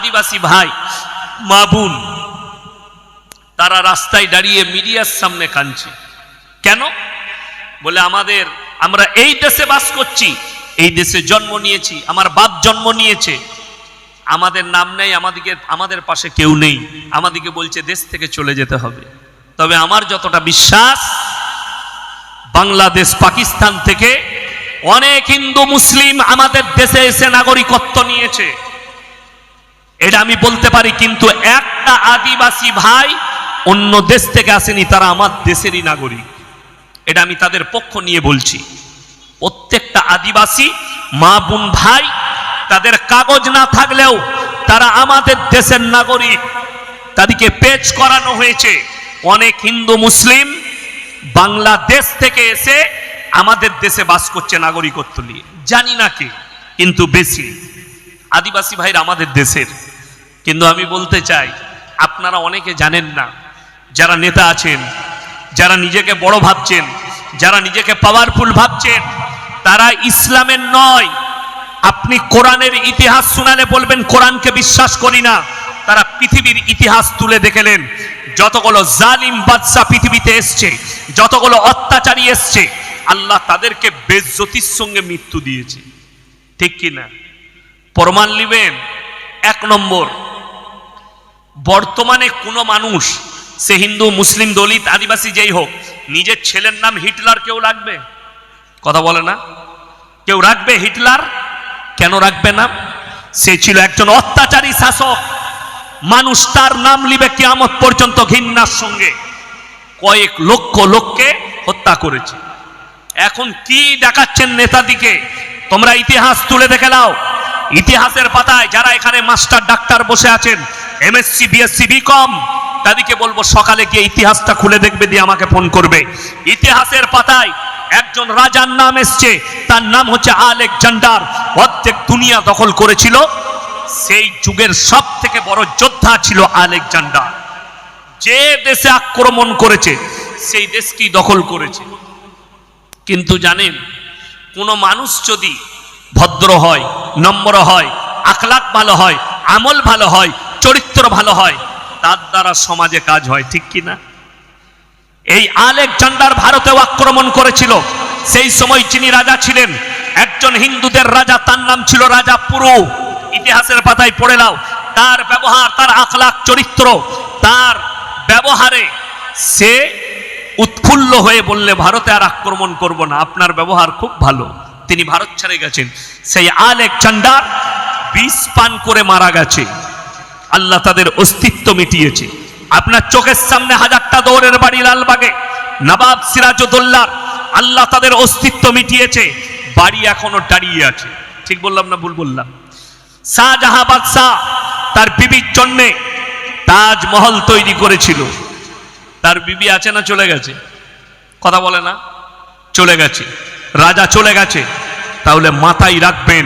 আদিবাসী ভাই মা বোন তারা রাস্তায় দাঁড়িয়ে মিডিয়ার সামনে কাঁদছে। কেন? বলে আমরা এই দেশে বাস করছি, এই দেশে জন্ম নিয়েছি, আমার বাপ জন্ম নিয়েছে, আমাদের নাম নেই, আমাদের পাশে কেউ নেই, আমাদেরকে বলছে দেশ থেকে চলে যেতে হবে। তবে আমার যতটা বিশ্বাস, বাংলাদেশ পাকিস্তান থেকে অনেক হিন্দু মুসলিম আমাদের দেশে এসে নাগরিকত্ব নিয়েছে, এটা আমি বলতে পারি। কিন্তু একটা আদিবাসী ভাই অন্য দেশ থেকে আসেনি, তারা আমার দেশেরই নাগরিক, এটা আমি তাদের পক্ষ নিয়ে বলছি। প্রত্যেকটা আদিবাসী মা বোন ভাই, তাদের কাগজ না থাকলেও তারা আমাদের দেশের নাগরিক, তাদেরকে পেশ করানো হয়েছে। অনেক হিন্দু মুসলিম বাংলাদেশ থেকে এসে আমাদের দেশে বাস করছে নাগরিকত্ব নিয়ে, জানি না কে, কিন্তু বেশি আদিবাসী ভাইরা আমাদের দেশের। কিন্তু আমি বলতে চাই, আপনারা অনেকে জানেন না, যারা নেতা আছেন, যারা নিজেকে বড় ভাবছেন, যারা নিজেকে পাওয়ারফুল ভাবছেন, তারা ইসলামের নয়। আপনি কোরআনের ইতিহাস শোনালে বলবেন কোরআনকে বিশ্বাস করি না। তারা পৃথিবীর ইতিহাস তুলে দেখলেন, যতগুলো জালিম বাদশা পৃথিবীতে এসছে, যতগুলো অত্যাচারী এসছে, আল্লাহ তাদেরকে বেইজ্জতির সঙ্গে মৃত্যু দিয়েছে, ঠিক কি না? প্রমাণ নেবেন। 1 নম্বর, বর্তমানে কোনো মানুষ, সে হিন্দু মুসলিম দলিত আদিবাসী যেই হোক, নিজের ছেলের নাম হিটলার কেউ রাখবে? কথা বলে না? কেউ রাখবে হিটলার? কেন রাখবে না? সে ছিল একজন অত্যাচারী শাসক, মানুষ তার নাম লিবে কিয়ামত পর্যন্ত ঘৃণার সঙ্গে। কয়েক লক্ষ লোককে হত্যা করেছে। এখন কি দেখাচ্ছেন নেতাদিকে? তোমরা ইতিহাস তুলে দেখে নাও। ইতিহাসের পাতায় যারা এখানে মাস্টার ডাক্তার বসে আছেন, এমএসসি বিএসসি বিকম, তাদেরকে বলবো সকালে গিয়ে ইতিহাসটা খুলে দেখবে, দিয়ে আমাকে ফোন করবে। ইতিহাসের পাতায় একজন রাজার নাম এসছে, তার নাম হচ্ছে আলেকজান্ডার। অর্ধেক দুনিয়া দখল করেছিল, সেই যুগের সব থেকে বড় যোদ্ধা ছিল আলেকজান্ডার। যে দেশে আক্রমণ করেছে সেই দেশকেই দখল করেছে। কিন্তু জানেন, কোন মানুষ যদি ভদ্র হয়, নম্র হয়, আখলাক ভালো হয়, আমল ভালো হয়, চরিত্র ভালো হয়, তার দ্বারা সমাজে কাজ হয়, ঠিক কি না? এই আলেকজান্ডার ভারতেও আক্রমণ করেছিল। সেই সময় যিনি রাজা ছিলেন, একজন হিন্দুদের রাজা, তার নাম ছিল রাজা পুরু। ইতিহাসের পাতায় পড়ে নাও। তার ব্যবহার, তার আখলাক চরিত্র, তার ব্যবহারে সে উৎফুল্ল হয়ে বললে, ভারতে আর আক্রমণ করব না, আপনার ব্যবহার খুব ভালো। তিনি ভারত ছেড়ে গেছেন। সেই আলেকজান্ডার বিষ পান করে মারা গেছে। আল্লাহ তাদের অস্তিত্ব মিটিয়েছে। আপনার চোখের সামনে হাজারটা দৌড়ের বাড়ি লালবাগে, নবাব সিরাজউদ্দৌলার আল্লাহ তাদের অস্তিত্ব মিটিয়েছে, বাড়ি এখনো দাঁড়িয়ে আছে। ঠিক বললাম না ভুল বললাম? শাহজাহান বাদশাহ তার বিবির জন্য তাজমহল তৈরি করেছিল। তার বিবি আছে না চলে গেছে? কথা বলে না? চলে গেছে। রাজা চলে গেছে। তাহলে মাথায় রাখবেন,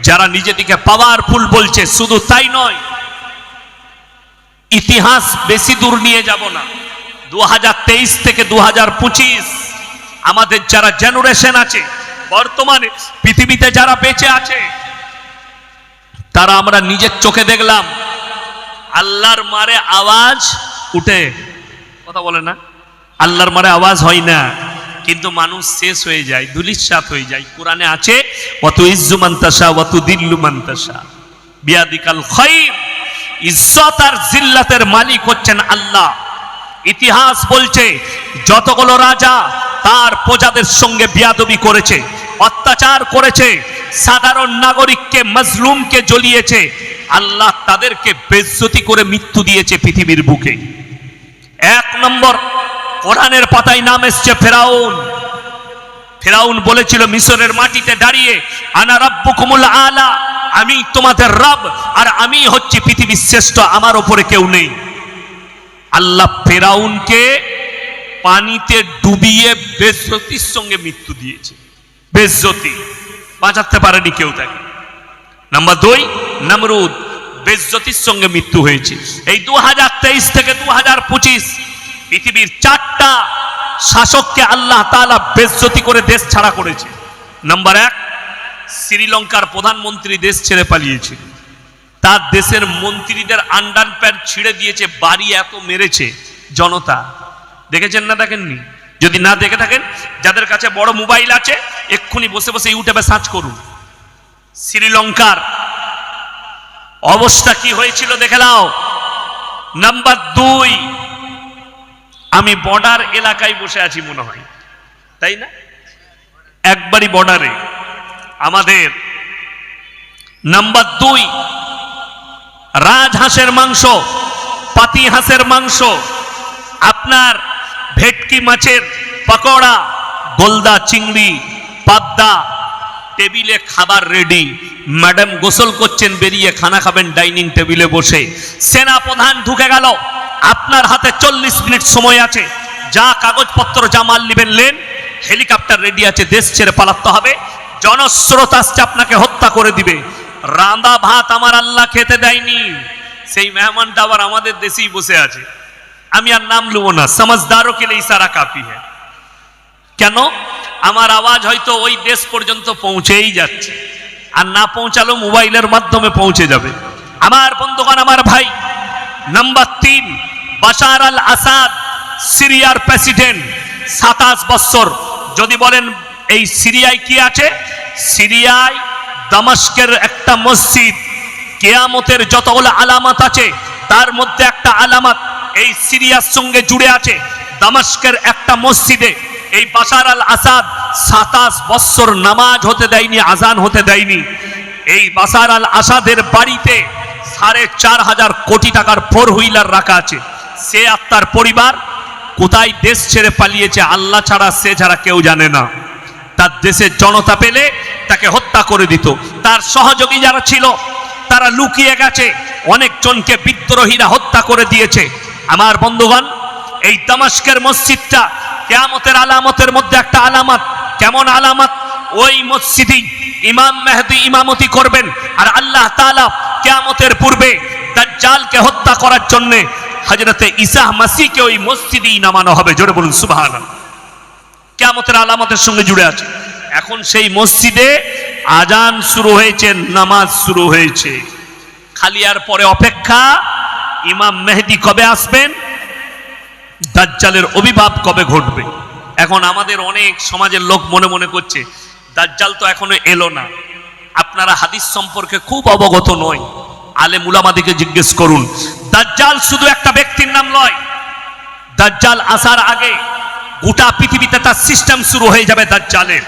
যারা নিজেদিকে পাওয়ারফুল বলছে, শুধু তাই নয়, ইতিহাস বেশি দূর নিয়ে যাব না, 2023 থেকে 2025 আমাদের যারা জেনারেশন আছে, বর্তমানে পৃথিবীতে যারা বেঁচে আছে, তারা আমরা নিজের চোখে দেখলাম আল্লাহর মারে আওয়াজ উঠে। কথা বলে না? আল্লাহর মারে আওয়াজ হয় না, কিন্তু মানুষ শেষ হয়ে যায়, ধুলিস্যাৎ হয়ে যায়। কোরআনে আছে, ওয়াতু ইজ্জু মান তাশা ওয়াতু দিল্লু মান তাশা বিয়াদিকাল খায়র। ইজ্জত আর জিল্লাতের মালিক হচ্ছেন আল্লাহ। ইতিহাস বলছে, যতগুলো রাজা তার প্রজাদের সঙ্গে বিয়াদবি করেছে, অত্যাচার করেছে, সাধারণ নাগরিককে, মজলুমকে জ্বলিয়েছে, আল্লাহ তাদেরকে বেইজ্জতি করে মৃত্যু দিয়েছে পৃথিবীর বুকে। 1 নম্বর, কোরআনের পাতায় নাম এসছে ফেরাউন। ফেরাউন বলেছিল মিশরের মাটিতে দাঁড়িয়ে, আনা রাব্বুকুমুল আলা, আমি তোমাদের রব, আর আমি হচ্ছি পৃথিবীর শ্রেষ্ঠ, আমার উপরে কেউ নেই। আল্লাহ ফেরাউনকে পানিতে ডুবিয়ে বেইজ্জতির সঙ্গে মৃত্যু দিয়েছে। বেইজ্জতি, বাঁচাতে পারেনি কেউ তাকে। নাম্বার 2, নমরুদ, বেইজ্জতির সঙ্গে মৃত্যু হয়েছে। এই 2023 থেকে 2025 পৃথিবীর 4টা শাসককে আল্লাহ তাআলা বেইজ্জতি করে দেশ ছাড়া করেছে। নাম্বার 1, শ্রীলঙ্কার প্রধানমন্ত্রী দেশ ছেড়ে পালিয়েছে। তার দেশের মন্ত্রীদের আন্ডার প্যান্ট ছিঁড়ে দিয়েছে, বাড়ি এত মেরেছে জনতা। দেখেছেন না দেখেননি? যদি না দেখে থাকেন, যাদের কাছে বড় মোবাইল আছে এক্ষুনি বসে বসে ইউটিউবে সার্চ করুন। শ্রীলঙ্কার অবস্থা কি হয়েছিল দেখে নাও। নাম্বার 2, আমি বর্ডার এলাকায় বসে আছি মনে হয়, তাই না? একবারই বর্ডারে আমাদের। নাম্বার 2, রাজহাঁসের মাংস, পাতি হাঁসের মাংস, আপনার ভেটকি মাছের পকোড়া, গোলদা চিংড়ি, পাবদা, টেবিলে খাবার রেডি। ম্যাডাম গোসল করছেন, বেরিয়ে খানা খাবেন ডাইনিং টেবিলে বসে। সেনা প্রধান ঢুকে গেল, আপনার হাতে 40 মিনিট সময় আছে, যা কাগজপত্র যা মাল নেবেন নেন, হেলিকপ্টার রেডি আছে, দেশ ছেড়ে পালাতে হবে, জনস্রোত আসছে আপনাকে হত্যা করে দিবে। রাঁধা ভাত আমার আল্লাহ খেতে দেয়নি, সেই মেহমানটা আবার আমাদের দেশেই বসে আছে। আমি আর নাম লুব না, সমঝদারও কে লিয়ে ইশারা কাফি হ্যায়। কেন? আমার আওয়াজ হয়তো ওই দেশ পর্যন্ত পৌঁছেই যাচ্ছে, আর না পৌঁছালো মোবাইলের মাধ্যমে পৌঁছে যাবে। আমার বন্ধুগণ, আমার ভাই, নাম্বার 3, বাশার আল আসাদ, সিরিয়ার প্রেসিডেন্ট, 27 বছর। যদি বলেন এই সিরিয়ায় কি আছে? সিরিয়ায় দামাস্কের একটা মসজিদ, কিয়ামতের যতগুলো আলামত আছে তার মধ্যে একটা আলামত এই সিরিয়ার সঙ্গে জুড়ে আছে। দামাস্কের একটা মসজিদে এই বাশার আল আসাদ 27 বছর নামাজ হতে দেয়নি, আজান হতে দেয়নি। এই বাশার আল আসাদের বাড়িতে 4.5 কোটি টাকার 4 হুইলার রাখা আছে। সে আর তার পরিবার কোথায় দেশ ছেড়ে পালিয়েছে আল্লাহ ছাড়া, সে ছাড়া কেউ জানে না। তার দেশের জনতা পেলে তাকে হত্যা করে দিত। তার সহযোগী যারা ছিল তারা লুকিয়ে গেছে, অনেকজনকে বিদ্রোহীরা হত্যা করে দিয়েছে। আমার বন্ধুগণ, এই দামাস্কের মসজিদটা কিয়ামতের আলামতের মধ্যে একটা আলামত। কেমন আলামত? ওই মসজিদেই ইমাম মেহেদী ইমামতি করবেন, আর আল্লাহ তাআলা কিয়ামতের পূর্বে দাজ্জালকে হত্যা করার জন্য হযরতে ঈসা মাসীহকে ওই মসজিদেই নামানো হবে। জোরে বলুন সুবহানাল্লাহ। কিয়ামতের আলামতের সঙ্গে জুড়ে আছে। এখন সেই মসজিদে আজান শুরু হয়েছে, নামাজ শুরু হয়েছে, খালি আর পরে অপেক্ষা ইমাম মেহেদী কবে আসবেন, দাজ্জালের আবির্ভাব কবে ঘটবে। এখন আমাদের অনেক সমাজের লোক মনে মনে করছে দাজ্জাল তো এখনো এলো না। আপনারা হাদিস সম্পর্কে খুব অবগত নয়, আলেম উলামাদেরকে জিজ্ঞেস করুন। দাজ্জাল শুধু একটা ব্যক্তির নাম নয়, দাজ্জাল আসার আগে গোটা পৃথিবীতে তার সিস্টেম শুরু হয়ে যাবে দাজ্জালের।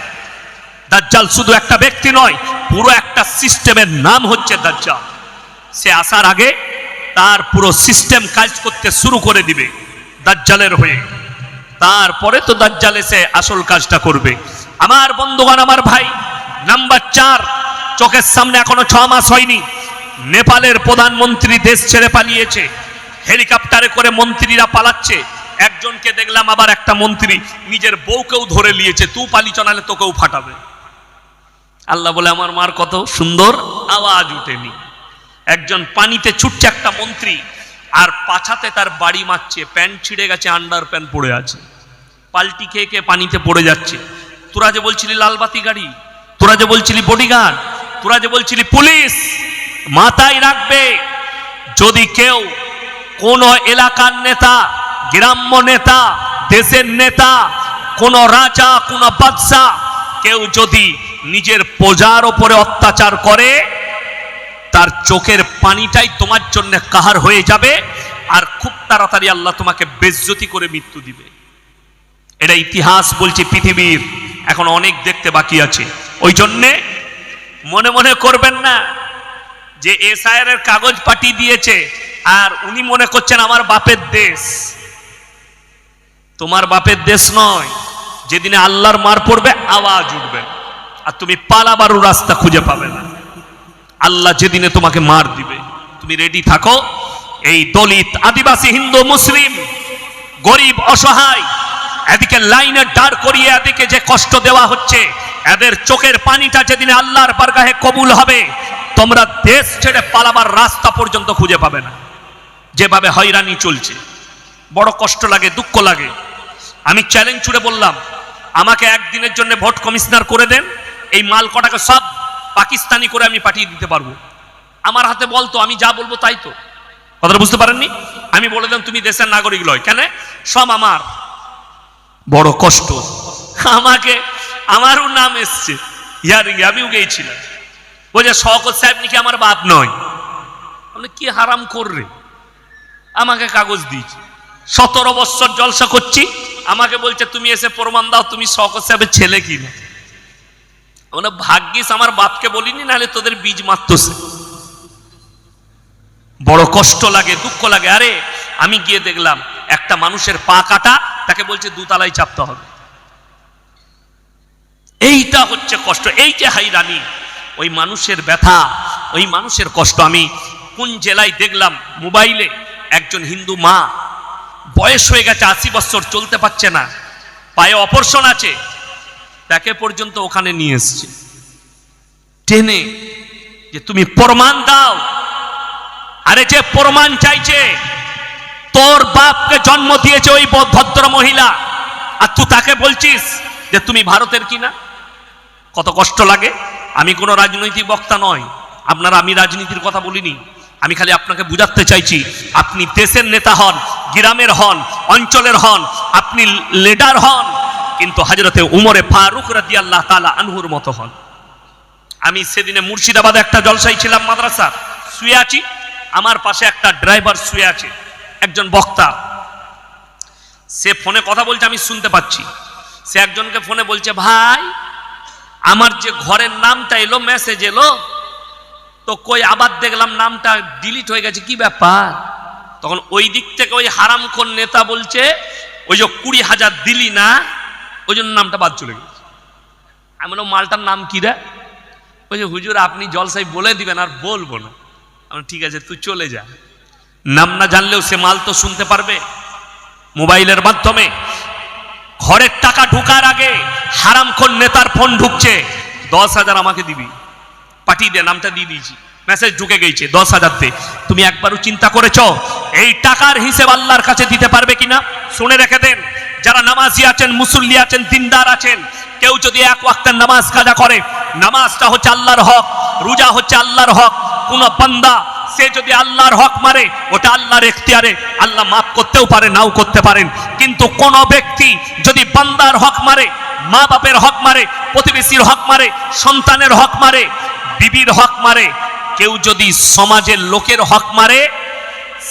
দাজ্জাল শুধু একটা ব্যক্তি নয়, পুরো একটা সিস্টেমের নাম হচ্ছে দাজ্জাল। সে আসার আগে তার পুরো সিস্টেম কাজ করতে শুরু করে দিবে দাজ্জালের হয়ে। তারপরে তো দাজ্জাল এসে আসল কাজটা করবে। আমার বন্ধুগণ, আমার ভাই, নাম্বার 4, চোখের সামনে এখনো 6 মাস হয়নি, নেপালের প্রধানমন্ত্রী দেশ ছেড়ে পালিয়েছে। হেলিকপ্টারে করে মন্ত্রীরা পালাচ্ছে। একজনকে দেখলাম আবার একটা মন্ত্রী নিজের বউকেও ধরে নিয়েছে, তুই পালিয়ে চনালে তোকেও ফাটাবে। আল্লাহ বলে, আমার মার কত সুন্দর আওয়াজ উঠেনি। একজন পানিতে ছুটছে একটা মন্ত্রী, আর পাছাতে তার বাড়ি মারছে, প্যান্ট ছিঁড়ে গেছে, আন্ডার প্যান্ট পড়ে আছে, পাল্টি খেয়ে খেয়ে পানিতে পড়ে যাচ্ছে। তোরা যে বলছিলি লালবাতি গাড়ি, তোরা যে বলছিলি বডিগার্ড, তোরা যে বলছিলি পুলিশ, মাথায় রাখবে যদি কেউ কোন এলাকার নেতা, গ্রাম্য নেতা, দেশের নেতা, কোন রাজা, কোন বাদশা কেউ যদি নিজের প্রজার উপরে অত্যাচার করে, তার চোখের পানিটাই তোমার জন্য কাহার হয়ে যাবে, আর খুব তাড়াতাড়ি আল্লাহ তোমাকে বেজ্জতি করে মৃত্যু দিবে। এটা ইতিহাস বলছে পৃথিবীর, এখন অনেক দেখতে বাকি আছে। ওই জন্যে মনে মনে করবেন না যে এসআইআর এর কাগজ পাঠিয়ে দিয়েছে আর উনি মনে করছেন আমার বাপের দেশ। তোমার বাপের দেশ নয়। যেদিনে আল্লাহর মার পড়বে আওয়াজ উঠবে, আর তুমি পালাবারও রাস্তা খুঁজে পাবে না। আল্লাহ যেদিনে তোমাকে মার দিবে, তুমি রেডি থাকো। এই দলিত, আদিবাসী, হিন্দু, মুসলিম, গরিব, অসহায়, এদিকে লাইনে দাঁড় করিয়ে এদিকে যে কষ্ট দেওয়া হচ্ছে, এদের চোখের পানিটা যেদিনে আল্লাহর বারগাহে কবুল হবে, তোমরা দেশ ছেড়ে পালাবার রাস্তা পর্যন্ত খুঁজে পাবে না। যেভাবে হয়রানি চলছে, বড় কষ্ট লাগে, দুঃখ লাগে। আমি চ্যালেঞ্জ ছুড়ে বললাম, আমাকে একদিনের জন্য ভোট কমিশনার করে দেন, এই মাল কটাকে সব পাকিস্তানি করে আমি পাঠিয়ে দিতে পারবো। আমার হাতে বলতো, আমি যা বলবো তাই তো। কথাটা বুঝতে পারেননি? আমি বলে দিলাম তুমি দেশের নাগরিক লয়, কেন? সব আমার। বড় কষ্ট আমাকে, আমারও নাম এসছে, আমিও গিয়েছিলাম। বলছে শওকত সাহেব নাকি আমার বাপ নয়। কি হারাম করবে, আমাকে কাগজ দিয়েছে, 17 বছর জলসা করছি, আমাকে বলছে তুমি এসে প্রমাণ দাও তুমি শওকত সাহেবের ছেলে কিনা। ভাগ্যিস আমার বাপকে বলিনি, নাহলে তোদের বীজ মারতছে। বড় কষ্ট লাগে, দুঃখ লাগে। আরে আমি গিয়ে দেখলাম একটা মানুষের পা কাটা, তাকে বলছে 2 তলায় চাপতে হবে। এইটা হচ্ছে কষ্ট, এই যে হাইরানি, ওই মানুষের ব্যথা, ওই মানুষের কষ্ট। আমি কোন জেলায় দেখলাম মোবাইলে, একজন হিন্দু মা, বয়স হয়ে গেছে 80 বছর, চলতে পারছে না, পায়ে অপারেশন আছে, তাকে পর্যন্ত ওখানে নিয়ে এসছে টেনে, যে তুমি প্রমাণ দাও। আরে যে প্রমাণ চাইছে, তোর বাপকে জন্ম দিয়েছে ওই ভদ্র মহিলা, আর তুই তাকে বলছিস যে তুমি ভারতের কিনা। কত কষ্ট লাগে। আমি কোনো রাজনৈতিক বক্তা নয়, আপনারা, আমি রাজনীতির কথা বলিনি, আমি খালি আপনাকে বুঝাতে চাইছি, আপনি দেশের নেতা হন, গ্রামের হন, অঞ্চলের হন, আপনি লিডার হন, কিন্তু হযরতে উমরে ফারুক রাদিয়াল্লাহু তাআলা আনহুর মতো হন। আমি সেদিনে মুর্শিদাবাদে একটা জলসায় ছিলাম, মাদ্রাসা, শুয়ে আছি, আমার পাশে একটা ড্রাইভার শুয়ে আছে, একজন বক্তা, সে ফোনে কথা বলছে, আমি শুনতে পাচ্ছি। সে একজনকে ফোনে বলছে, ভাই আমার যে ঘরের নামটা এলো, মেসেজ এলো তো, কই আবার দেখলাম নামটা ডিলিট হয়ে গেছে, কি ব্যাপার? তখন ওই দিক থেকে ওই হারামখোর নেতা বলছে, ওই যে 20,000 দিলি না, ওই জন্য নামটা বাদ চলে গেছে। আমি বললাম মালটার নাম কি রে? বলছে হুজুর আপনি জলসাই বলে দিবেন, আর বলবো না। আমি ঠিক আছে তুই চলে যা। নাম না জানলেও সে মাল তো শুনতে পারবে মোবাইলের মাধ্যমে। ঘরের টাকা ঢুকার আগে হারামখোর নেতার ফোন ঢুকছে, 10,000 আমাকে দিবি, পাঠিয়ে দে, নামটা দিয়ে দিয়েছি, মেসেজ ঢুকে গেছে 10,000 দে। তুমি একবারও চিন্তা করেছো এই টাকার হিসেব আল্লাহর কাছে দিতে পারবে কিনা? শুনে রেখে দেন, যারা নামাজি আছেন, মুসল্লি আছেন, দিনদার আছেন, কেউ যদি এক ওয়াক্তের নামাজ কাজা করে, নামাজটা হচ্ছে আল্লাহর হক, রোজা হচ্ছে আল্লাহর হক, কোন বান্দা সে যদি আল্লাহর হক মারে, ওটা আল্লাহর এখতিয়ারে, আল্লাহ মাফ করতেও পারে, নাও করতে পারেন। কিন্তু কোন ব্যক্তি যদি বান্দার হক মারে, মা বাপের হক মারে, প্রতিবেশীর হক মারে, সন্তানের হক মারে, বিবির হক মারে, কেউ যদি সমাজের লোকের হক মারে,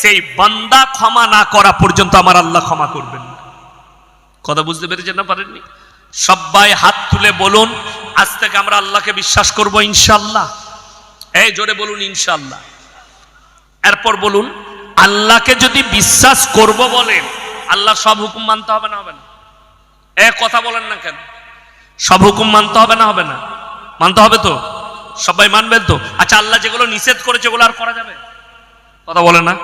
সেই বান্দা ক্ষমা না করা পর্যন্ত আমার আল্লাহ ক্ষমা করবেন না। কথা বুঝতে পেরেছেন না পারেননি? সবাই হাত তুলে বলুন, আজ থেকে আমরা আল্লাহকে বিশ্বাস করব ইনশাআল্লাহ। এই জোরে বলুন ইনশাআল্লাহ। এরপর বলুন, আল্লাহকে যদি বিশ্বাস করব বলেন, আল্লাহ সব হুকুম মানতে হবে না হবে না? কথা বলেন না কেন? সব হুকুম মানতে হবে না হবে না? মানতে হবে তো, সবাই মানবেন তো? আচ্ছা আল্লাহ যেগুলো নিষেধ করেছে ওগুলো আর করা যাবে? কথা বলে না,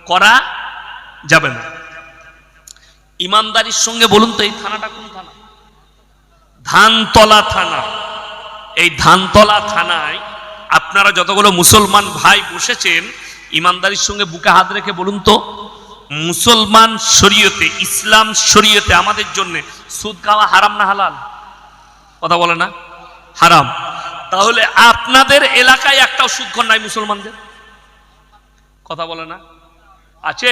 করা যাবে না। ইমানদারির সঙ্গে বলুন তো, এই থানাটা কোন থানা? ধানতলা থানা। এই ধানতলা থানায় আপনারা যতগুলো মুসলমান ভাই বসেছেন, ইমানদারির সঙ্গে বুকে হাত রেখে বলুন তো, মুসলমান শরীয়তে, ইসলাম শরীয়তে আমাদের জন্য সুদ খাওয়া হারাম না হালাল? কথা বলে না, হারাম। তাহলে আপনাদের এলাকায় একটাও সুদখোর নাই মুসলমানদের? কথা বলে না, আছে?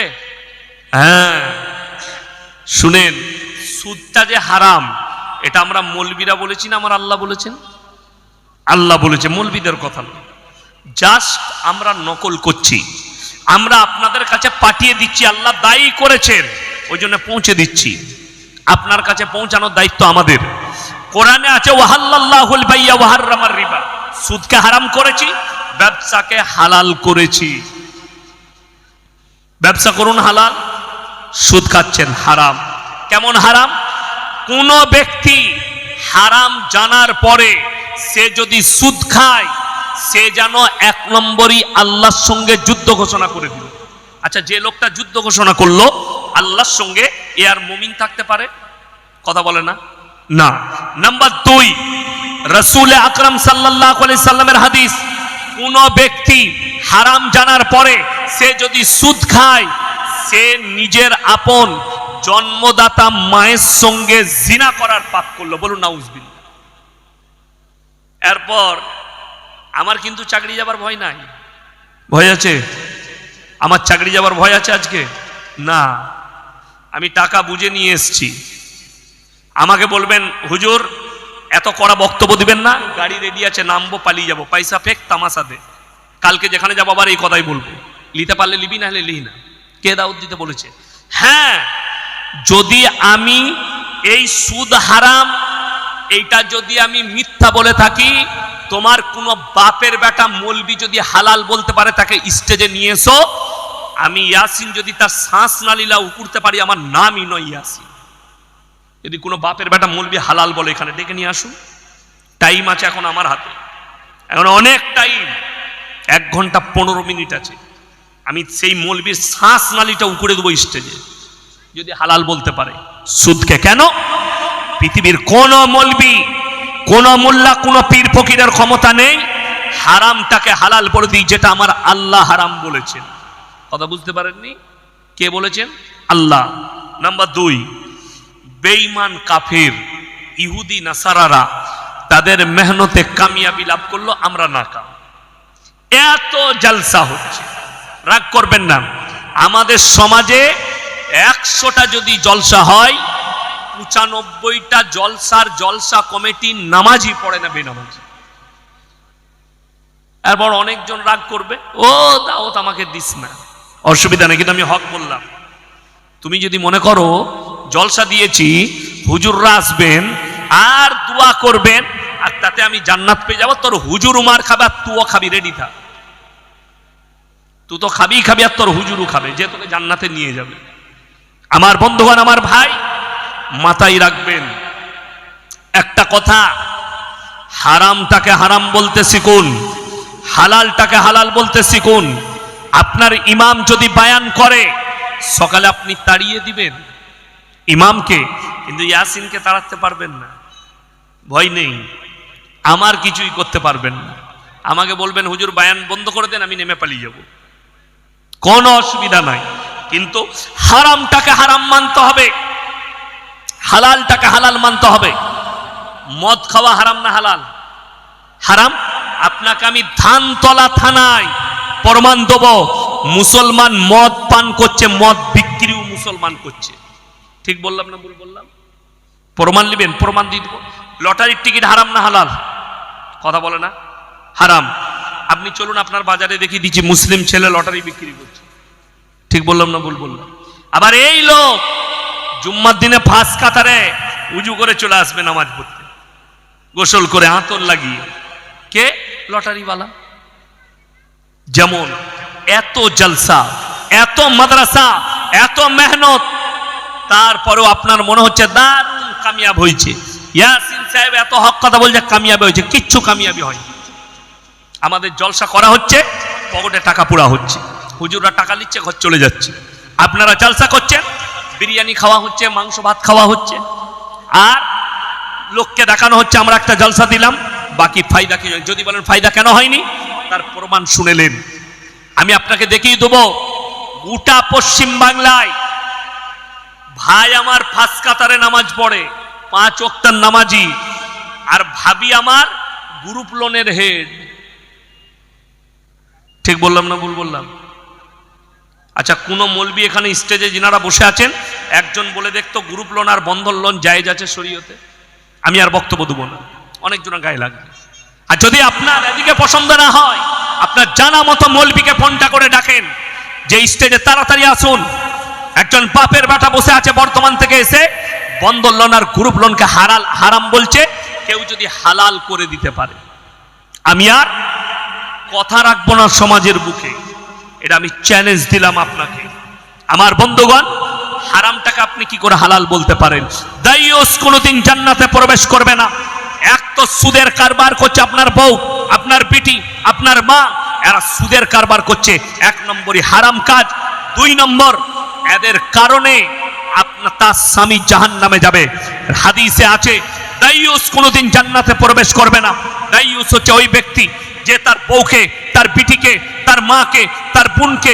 হ্যাঁ, শুনেন, সুদটা যে হারাম, এটা আমরা মৌলবীরা বলেছি না আমার আল্লাহ বলেছেন? আল্লাহ বলেছে, মৌলবীদের কথা না। জাস্ট আমরা নকল করছি, আমরা আপনাদের কাছে পাঠিয়ে দিচ্ছি, আল্লাহ দায়ী করেছেন ওই জন্য পৌঁছে দিচ্ছি। আপনার কাছে পৌঁছানোর দায়িত্ব আমাদের। কোরআনে আছে ওয়াহাল্লাল্লাহুল বাইয়া ওয়া হাররামার রিবা, সুদকে হারাম করেছি, ব্যবসাকে হালাল করেছি। ব্যবসা করুন হালাল, সুদ খাচ্ছেন হারাম। কেমন হারাম? কোন ব্যক্তি হারাম জানার পরে সে যদি সুদ খায়, সে যেন 1 নম্বরই আল্লাহর সঙ্গে যুদ্ধ ঘোষণা করে দিল। আচ্ছা, যে লোকটা যুদ্ধ ঘোষণা করলো আল্লাহর সঙ্গে, এ আর মুমিন থাকতে পারে? কথা বলে না, না। নাম্বার 2, রাসূল আকরাম সাল্লাল্লাহু আলাইহি সাল্লামের হাদিস, কোন ব্যক্তি হারাম জানার পরে সে যদি সুদ খায়, সে নিজের আপন জন্মদাতা মায়ের সঙ্গে জিনা করার পাপ করলো। বলুন নাউজুবিল্লাহ। এরপর আমার কিন্তু চাকরি যাবার ভয় নাই, ভয় আছে? আমার চাকরি যাবার ভয় আছে আজকে? না, আমি টাকা বুঝে নিয়ে এসছি। আমাকে বলবেন হুজুর এত কড়া বক্তব্য দিবেন না, গাড়ি রেডি আছে, নামবো, পালিয়ে যাবো, পয়সা ফেক, তামাশা দে, কালকে যেখানে যাবো আবার এই কথাই বলবো, নিতে পারলে লিবি, না হলে লিহি না। কে দাউদ দিতে বলেছে? হ্যাঁ, যদি আমি এই সুদ হারাম এইটা যদি আমি মিথ্যা বলে থাকি, তোমার কোনো বাপের বেটা মৌলবি যদি হালাল বলতে পারে তাকে স্টেজে নিয়ে এসো। আমি ইয়াসিন যদি তার শ্বাস নালীলা উকুড়তে পারি, আমার নামই নয় ইয়াসিন। যদি কোনো বাপের বেটা মৌলবি হালাল বলে এখানে ডেকে নিয়ে আসুন। টাইম আছে এখন আমার হাতে, এখন অনেক টাইম, 1 ঘন্টা 15 মিনিট আছে। আমি সেই মৌলবির শ্বাস নালীটা উকুড়ে দেবো স্টেজে, যদি হালাল বলতে পারে। সুদকে কেন? পৃথিবীর কোন মৌলবি, কোন মোল্লা, কোন পীর ফকিরের ক্ষমতা নেই হারামটাকে হালাল বলে দিই, যেটা আমার আল্লাহ হারাম বলেছেন। কথা বুঝতে পারেননি? কে বলেছেন? আল্লাহ। নাম্বার 2, বেঈমান কাফির ইহুদি নাসারারা তাদের মেহনতে কামিয়াবি লাভ করলো, আমরা নাকাম। এত জলসা হচ্ছে, রাগ করবেন না। আমাদের সমাজে 100টা যদি জলসা হয়, 95টা জলসার জলসা কমিটি নামাজই পড়ে না, বেনামাজি। এরপর অনেকজন রাগ করবে, ও দাওয়াত আমাকে দিস না, অসুবিধা নেই, কিন্তু আমি হক বললাম। তুমি যদি মনে করো জলসা দিয়েছি, হুজুররা আসবেন আর দোয়া করবেন আর তাতে আমি জান্নাত পেয়ে যাবো, তোর হুজুর মার খাবে আর তুইও খাবি, রেডি থাক। তুই তো খাবি আর তোর হুজুরও খাবে, যে তোকে জান্নাতে নিয়ে যাবে। আমার বন্ধুগণ, আমার ভাই, মাথায় রাখবেন একটা কথা, হারামটাকে হারাম বলতে শিখুন, হালালটাকে হালাল বলতে শিখুন। আপনার ইমাম যদি বায়ান করে, সকালে আপনি তাড়িয়ে দিবেন ইমামকে, কিন্তু ইয়াসিনকে তাড়াতে পারবেন না, ভয় নেই, আমার কিছুই করতে পারবেন না। আমাকে বলবেন হুজুর বায়ান বন্ধ করে দেন, আমি নেমে পালিয়ে যাব, কোনো অসুবিধা নাই। কিন্তু হারামটাকে হারাম মানতে হবে, হালালটাকে হালাল মানতে হবে। মদ খাওয়া হারাম না হালাল? হারাম। আপনাকে আমি ধানতলা থানায় প্রমাণ দেব, মুসলমান মদ পান করছে, মদ বিক্রিও মুসলমান করছে। ঠিক বললাম না ভুল বললাম? প্রমাণ নেবেন, প্রমাণ দিয়ে দেবো। লটারির টিকিট হারাম না হালাল? কথা বলে না, হারাম। আপনি চলুন আপনার বাজারে দেখিয়ে দিচ্ছি, মুসলিম ছেলে লটারি বিক্রি করছে। ঠিক বললাম না ভুল বললাম? আবার এই লোক জুম্মার দিনে ফাঁস কাতারে উজু করে চলে আসবে নামাজ পড়তে, গোসল করে আতর লাগিয়ে। কে? লটারিওয়ালা। যেমন এত জলসা, এত মাদ্রাসা, এত মেহনত, তারপরেও আপনার মনে হচ্ছে দারুণ কামিয়াব হয়েছে। ইয়াসিন সাহেব এত হক কথা বলছে, কামিয়াবি হয়েছে, কিচ্ছু কামিয়াবি হয়নি। আমাদের জলসা করা হচ্ছে, পকেটে টাকা পোড়া হচ্ছে, হুজুররা টাকা নিচ্ছে, ঘর চলে যাচ্ছে। আপনারা জলসা করছেন, বিরিয়ানি খাওয়া হচ্ছে, মাংস ভাত খাওয়া হচ্ছে, আর লোককে দেখানো হচ্ছে আমরা একটা জলসা দিলাম, বাকি ফায়দা কি? যদি বলেন ফায়দা কেন হয়নি, তার প্রমাণ শুনেলেন। আমি আপনাকে দেখিয়ে দেবো, গোটা পশ্চিম বাংলায় ভাই আমার ফাঁস কাতারে নামাজ পড়ে, 5 ওয়াক্তের নামাজি, আর ভাবি আমার গ্রুপ লোনের হেড। ঠিক বললাম না ভুল বললাম? আচ্ছা, কোন মৌলবি এখানে স্টেজে যিনারা বসে আছেন, একজন বলে দেখতো গ্রুপ লোন আর বন্ধন লোন জায়েজ আছে শরীয়তে? আমি আর বক্তব্য দেবো না, অনেকজনের গায়ে লাগবে। আর যদি আপনার এদিকে পছন্দ না হয়, আপনার জানা মতো মৌলবিকে ফোনটা করে ডাকেন যে স্টেজে তাড়াতাড়ি আসুন, একজন বাপের বেটা বসে আছে বর্তমান থেকে এসে বন্ধন লোন আর গ্রুপ লোনকে হারাম বলছে, কেউ যদি হালাল করে দিতে পারে, আমি আর কথা রাখবো না সমাজের বুকে। এটা আমি চ্যালেঞ্জ দিলাম আপনাকে। আমার বন্ধুগণ, হারামটাকে আপনি কি করে হালাল বলতে পারেন? দাইয়ুস কোনোদিন জান্নাতে প্রবেশ করবে না। এক তো সুদের কারবার করছে আপনার বউ, আপনার বিটি, আপনার মা, এরা সুদের কারবার করছে, 1 নম্বরই হারাম কাজ। 2 নম্বর, এদের কারণে আপনার তার স্বামী জাহান্নামে যাবে। হাদিসে আছে দাইয়ুস কোনোদিন জান্নাতে প্রবেশ করবে না। দাইয়ুস হচ্ছে ওই ব্যক্তি যে তার বউকে, তার বিটিকে, তার মাকে, তার বোনকে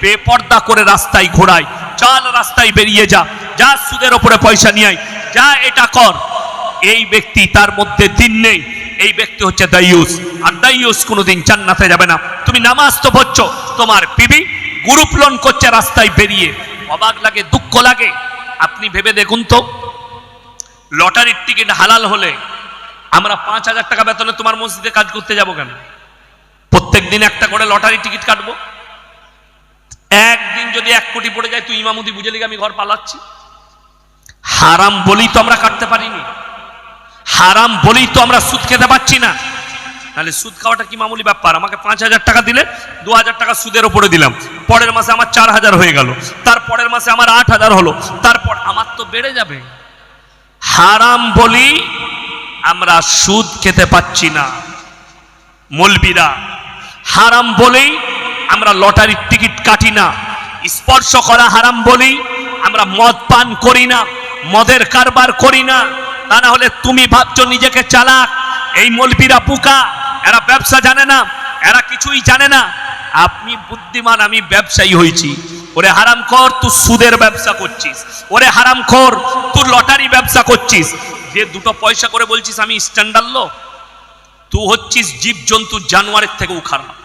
বেপর্দা করে রাস্তায় ঘোরায়, চল রাস্তায় বেরিয়ে যা, যা সুদের ওপরে পয়সা নিয়ে আয়, যা এটা কর। এই ব্যক্তি, তার মধ্যে দিন নেই, এই ব্যক্তি হচ্ছে দাইয়ুস। আর দাইয়ুস কোনোদিন জান্নাতে যাবে না। তুমি নামাজ তো পড়ছো, তোমার বিবি গ্রুপ লোন করছে রাস্তায় বেরিয়ে, অবাক লাগে, দুঃখ লাগে। আপনি ভেবে দেখুন তো, লটারির টিকিট হালাল হলে আমরা 5,000 টাকা বেতনে তোমার মসজিদে কাজ করতে যাব কেন? প্রত্যেক দিন একটা করে লটারি টিকিট কাটবো। একদিন যদি 1 কোটি পড়ে যায়, তুই ইমামতি বুঝে লিখে আমি ঘর পালাচ্ছি। হারাম বলি তো আমরা কাটতে পারিনি, হারাম বলি তো আমরা সুদ খেতে পারছি না। তাহলে সুদ খাওয়াটা কি মামুলি ব্যাপার? আমাকে 5,000 টাকা দিলে 2,000 টাকা সুদের ওপরে দিলাম, পরের মাসে আমার 4,000 হয়ে গেল, তারপরের মাসে আমার 8,000 হলো, তারপর আমার তো বেড়ে যাবে। হারাম বলি আমরা সুদ খেতে পাচ্ছি না। মৌলবীরা হারাম বলেই আমরা লটারির টিকিট কাটি না। স্পর্শ করা হারাম বলি আমরা মদ পান করি না, মদের কারবার করি না। তা না হলে তুমি ভাবছো নিজেকে চালাক, এই মৌলবীরা বোকা, এরা ব্যবসা জানে না, এরা কিছুই জানে না। আপনি বুদ্ধিমান, আমি ব্যবসায়ী হয়েছি। ওরে হারামখোর, তুই সুদের ব্যবসা করছিস। ওরে হারামখোর, তুই লটারি ব্যবসা করছিস। যে 2 পয়সা করে বলছিস আমি স্ট্যান্ডার্ড লোক, তুই হচ্ছিস জীবজন্তু জানোয়ারের থেকেও খারাপ।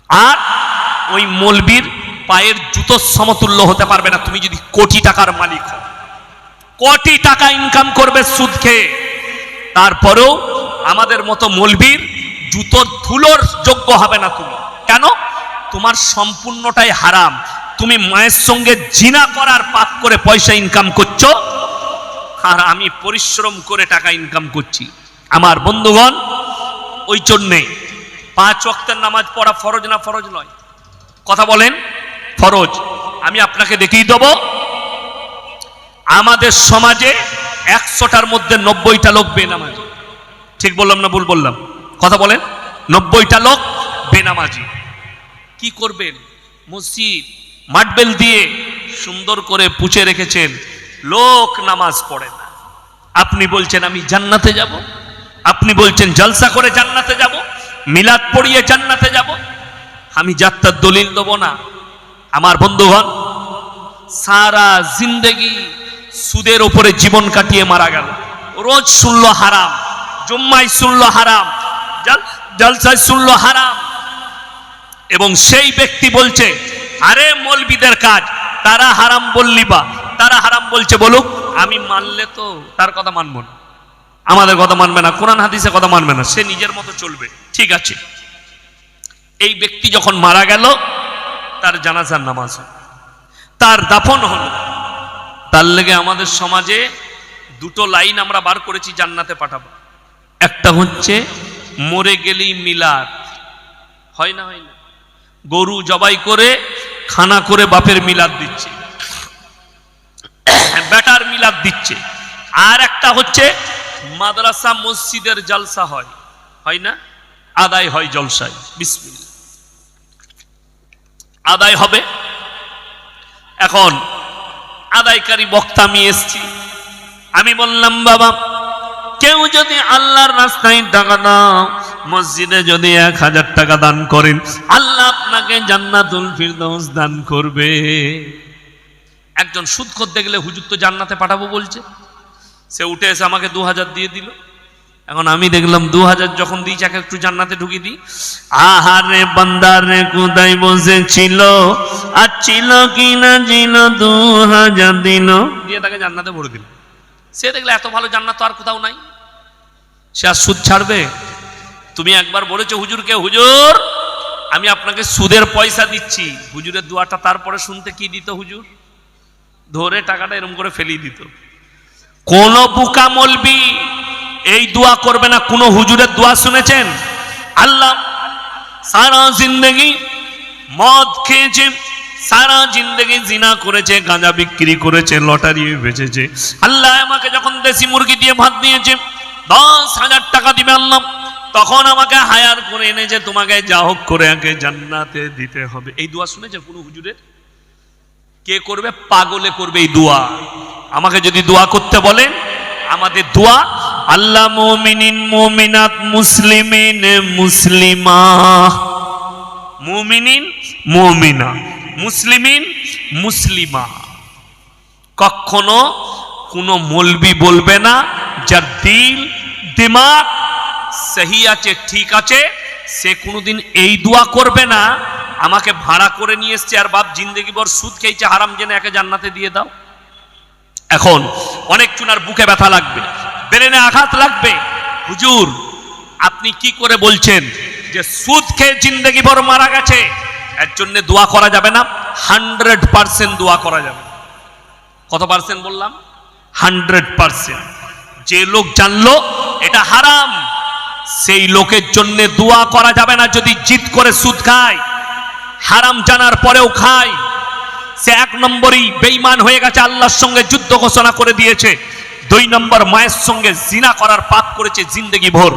আর ওই মৌলবীর পায়ের জুতোর সমতুল্য হতে পারবে না তুমি যদি কোটি টাকার মালিক হও। কোটি টাকা ইনকাম করবে সুদ খেয়ে, তারপরেও আমাদের মতো মৌলবীর জুতোর ধুলোর যোগ্য হবে না তুমি। কেন? তোমার সম্পূর্ণটাই হারাম। তুমি মায়ের সঙ্গে জিনা করার পাপ করে পয়সা ইনকাম করছো, আর আমি পরিশ্রম করে টাকা ইনকাম করছি। আমার বন্ধুগণ, ওই জন্যে 5 ওয়াক্তের নামাজ পড়া ফরজ না ফরজ নয়? কথা বলেন, ফরজ। আমি আপনাকে দেখিয়ে দেব, আমাদের সমাজে 100টার মধ্যে 90টা লোক বেনামাজি। ঠিক বললাম না ভুল বললাম? কথা বলেন, 90টা লোক বেনামাজি। কি করবেন? মসজিদ মার্বেল দিয়ে সুন্দর করে পুছে রেখেছেন, লোক নামাজ পড়ে না। আপনি বলছেন আমি জান্নাতে যাব, আপনি বলছেন জলসা করে জান্নাতে যাব, মিলাদ পড়িয়ে জান্নাতে যাব। আমি যাত্রার দলিল দেব না। আমার বন্ধুগণ, সারা জিন্দেগি সুদের উপরে জীবন কাটিয়ে মারা গেল। রোজ শুনলো হারাম, জুম্মায় শুনলো হারাম, জলসায় শুনলো হারাম, এবং সেই ব্যক্তি বলছে আরে মৌলবীদের কাজ, তারা হারাম বললি বা তারা হারাম বলছে বলুক, আমি মানলে তো তার কথা মানব না, আমাদের কথা মানবে না, কোরআন হাদিসের কথা মানবে না, সে নিজের মতো চলবে। ঠিক আছে, এই ব্যক্তি যখন মারা গেল, তার জানাজার নামাজ হলো, তার দাফন হলো। তার লেগে আমাদের সমাজে 2টো লাইন আমরা বার করেছি জান্নাতে পাঠাবো। একটা হচ্ছে মরে গেলেই মিলাদ হয় না, হয় না? গরু জবাই করে খানা করে বাপের মিলাদ দিচ্ছে, বেটার মিলাদ দিচ্ছে। আর একটা হচ্ছে মাদ্রাসা মসজিদের জলসা হয়, হয় না? আদায় হয় জলসায়, বিসমিল্লাহ আদায় হবে। এখন আদায়কারী বক্তা আমি এসছি, আমি বললাম বাবা, কেউ যদি আল্লাহর রাস্তায় টাকা দাও, মসজিদে যদি 1000 টাকা দান করেন, আল্লাহ আপনাকে জান্নাতুল ফিরদৌস দান করবে। একজন সুদখোর দেখলে হুজুর তো জান্নাতে পাঠাবো বলছে, সে উঠে এসে আমাকে 2000 দিয়ে দিল। এখন আমি দেখলাম 2000 যখন দিয়েছে, একটু জান্নাতে ঢুকিয়ে দিই। আহারে বান্দারে কোথায় বসেছিল, আর ছিল কিনা ছিল 2000 দিল, দিয়ে তাকে জান্নাতে ভরে দিল। সে দেখলে এত ভালো জান্নাত তো আর কোথাও নাই, সে আর সুদ ছাড়বে? তুমি একবার বলেছো হুজুরকে, হুজুর আমি আপনাকে সুদের পয়সা দিচ্ছি, হুজুরের দোয়াটা তারপরে শুনতে কি দিত? হুজুর ধরে টাকাটা এরকম করে ফেলিয়ে দিত। কোন বুকা মলবি এই দোয়া করবে না। কোন হুজুরের দোয়া শুনেছেন? আল্লাহ সারা জিন্দগি মদ খেয়েছে, সারা জিন্দগি জিনা করেছে, গাঁজা বিক্রি করেছে, লটারি বেচেছে, আল্লাহ আমাকে যখন দেশি মুরগি দিয়ে ভাত দিয়েছে, 10,000 টাকা দিবে আল্লাহ, তখন আমাকে হায়ার করে এনেছে, তোমাকে যা হোক করে আগে জান্নাতে দিতে হবে। এই দোয়া শুনেছে কোন হুজুরের? কে করবে? পাগলে করবে এই দোয়া। আমাকে যদি দোয়া করতে বলেন, আমাদের দোয়া আল্লাহ মুমিনিন মুমিনাত মুসলিমিন মুসলিমা, মুমিনিন মুমিনা, মুসলিমিন মুসলিমা। কখনো কোনো মৌলবি বলবে না যার দিল দিমাগ সহি আছে, ঠিক আছে, সে কোনোদিন এই দোয়া করবে না আমাকে ভাড়া করে নিয়ে এসছে আর বাপ জিন্দেগি ভর সুদ খেয়েছে হারাম জেনে একে জান্নাতে দিয়ে দাও। এখন অনেক চুনার বুকে ব্যথা লাগবে, ব্রেনে আঘাত লাগবে, হুজুর আপনি কি করে বলছেন যে সুদ খেয়ে জিন্দেগি ভর মারা গেছে এর জন্য দোয়া করা যাবে না? 100% দোয়া করা যাবে। কত পার্সেন্ট বললাম? 100%। যে লোক জানলো এটা হারাম সেই লোকের জন্য দোয়া করা যাবে না। যদি জিদ করে সুদ খায়, হারাম জানার পরেও খায়, সে 1 নম্বরই বেঈমান হয়ে গেছে, আল্লাহর সঙ্গে যুদ্ধ ঘোষণা করে দিয়েছে। 2 নম্বর মায়ের সঙ্গে জিনা করার পাপ করেছে জিন্দেগি ভর।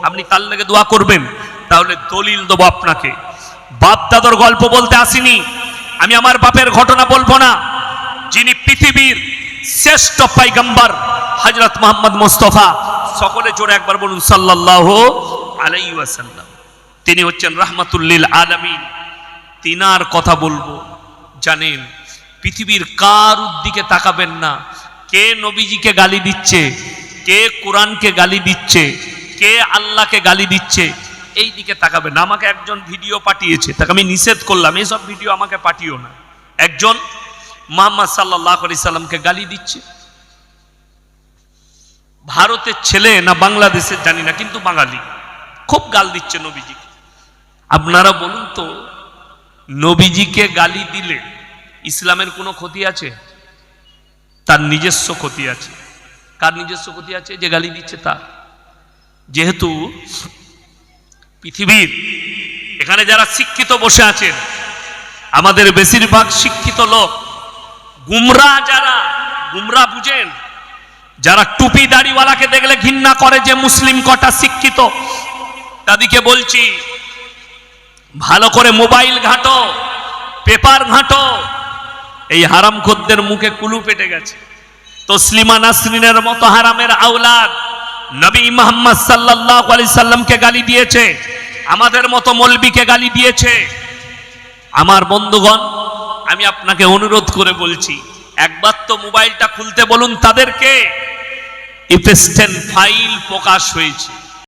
আপনি তার লেগে দোয়া করবেন? তাহলে দলিল দেবো আপনাকে। বাপ দাদর গল্প বলতে আসিনি আমি, আমার বাপের ঘটনা বলবো না। যিনি পৃথিবীর শ্রেষ্ঠ পয়গম্বর হযরত মুহাম্মদ মুস্তাফা, সকলে জোরে একবার বলুন সাল্লাল্লাহু আলাইহি ওয়াসাল্লাম, তিনি হচ্ছেন রাহমাতুল লিল আলামিন। তিনার কথা বলবো। জানেন পৃথিবীর কার দিকে তাকাবেন না, কে নবীজিকে গালি দিচ্ছে, কে কোরআনকে গালি দিচ্ছে, কে আল্লাহকে গালি দিচ্ছে, এই দিকে তাকাবেন। আমাকে একজন ভিডিও পাঠিয়েছে, তাকে আমি নিষেধ করলাম এইসব ভিডিও আমাকে পাঠিও না। একজন মুহাম্মদ সাল্লাল্লাহু আলাইহি সাল্লামকে গালি দিচ্ছে। ভারতের ছেলে না বাংলাদেশের জানি না, কিন্তু বাঙালি, খুব গাল দিচ্ছে নবীজিকে। আপনারা বলুন তো, নবীজিকে গালি দিলে ইসলামের কোনো ক্ষতি আছে? তার নিজস্ব ক্ষতি আছে। কার নিজস্ব ক্ষতি আছে? যে গালি দিচ্ছে তার। যেহেতু পৃথিবীর এখানে যারা শিক্ষিত বসে আছেন, আমাদের বেশিরভাগ শিক্ষিত লোক গুমরা। যারা গুমরা বুঝেন, যারা টুপি দাড়িওয়ালাকে দেখলে ঘৃণা করে যে মুসলিম কটা শিক্ষিত, তাদেরকে বলছি ভালো করে মোবাইল ঘাঁটো, পেপার ঘাঁটো। এই হারামখোরদের মুখে কুলু পেটে গেছে। তসলিমা নাসরিনের মতো হারামের আওলাদ নবী মুহাম্মদ সাল্লাল্লাহু আলাইহি সাল্লামকে গালি দিয়েছে, আমাদের মতো মৌলবীকে গালি দিয়েছে। আমার বন্ধুগণ, আমি আপনাকে অনুরোধ করে বলছি, একবার তো মোবাইলটা খুলতে বলুন তাদেরকে। ইপস্টেন ফাইল প্রকাশ হয়েছে,